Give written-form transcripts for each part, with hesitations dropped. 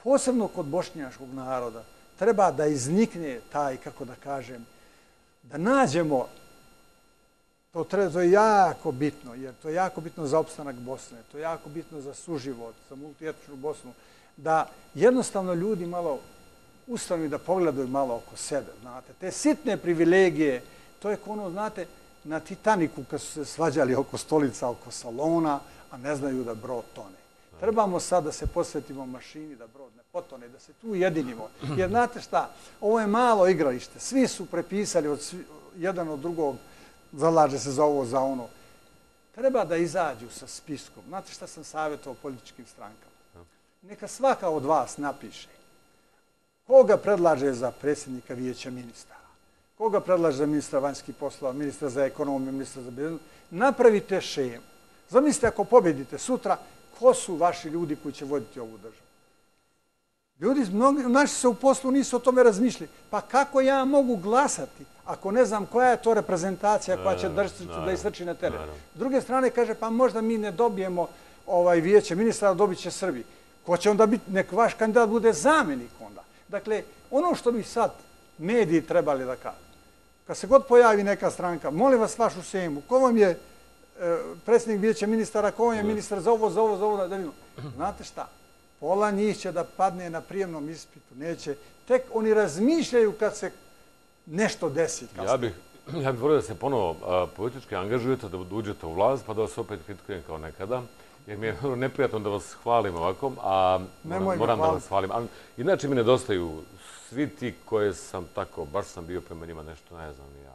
posebno kod bošnjačkog naroda, treba da iznikne taj, kako da kažem, da nađemo, to je jako bitno, jer to je jako bitno za opstanak Bosne, to je jako bitno za suživot, za multietničnu Bosnu, da jednostavno ljudi malo ustanu i da pogledaju malo oko sebe, znate. Te sitne privilegije, to je ono, znate, na Titaniku kad su se svađali oko stolica, oko salona, a ne znaju da brod tone. Trebamo sad da se posvetimo mašini, da brod ne potone, da se tu ujedinimo. Jer znate šta, ovo je malo igralište, svi su prepisali jedan od drugog, zalaže se za ovo, za ono. Treba da izađu sa spiskom. Znate šta sam savjetovao političkim strankama? Neka svaka od vas napiše koga predlaže za predsjednika vijeća ministara, koga predlaže za ministra vanjskih poslova, ministra za ekonomiju, ministra za biznis. Napravite šemu. Zamislite ako pobjedite sutra, ko su vaši ljudi koji će voditi ovu državu? Ljudi, naši se u poslu nisu o tome razmišljali. Pa kako ja mogu glasati ako ne znam koja je to reprezentacija koja će da istrči na teren? S druge strane kaže, pa možda mi ne dobijemo vijeće ministara, dobit će Srbi. Ko će onda biti, nek vaš kandidat bude zamjenik onda. Dakle, ono što bi sad mediji trebali da kažu, kad se god pojavi neka stranka, molim vas vašu šemu, ko vam je predsjednik vijeća ministara, ko vam je ministar za ovo, da vidimo. Znate šta? Pola njih će da padne na prijemnom ispitu, neće. Tek oni razmišljaju kad se nešto desi. Ja bih volio da se ponovo politički angažujete, da uđete u vlast, pa da vas opet kritikujem kao nekada. Jer mi je neprijatno da vas hvalim ovako, a moram da vas hvalim. Inače mi nedostaju svi ti koje sam tako, baš sam bio prema njima nešto, ne znam, ja,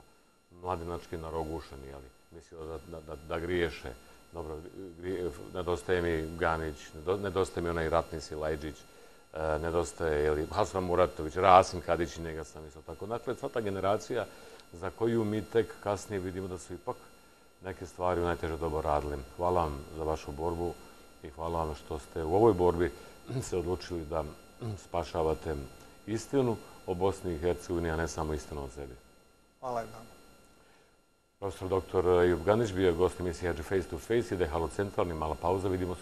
mladinački narogušeni, ali mislio da griješe. Dobro, nedostaje mi Ganić, nedostaje mi onaj ratni Silajđić, nedostaje Hasan Muratović, Rasim Kadić i njega sam isto tako. Dakle, sva ta generacija za koju mi tek kasnije vidimo da su ipak neke stvari najteže dobro radili. Hvala vam za vašu borbu i hvala vam što ste u ovoj borbi se odlučili da spašavate istinu o Bosni i Hercegovini, a ne samo istinu o sebi. Hvala i vam. Profesor dr. Eyüp Ganić bio je gost emisije Face to Face, ide Halo Centralni, mala pauza, vidimo se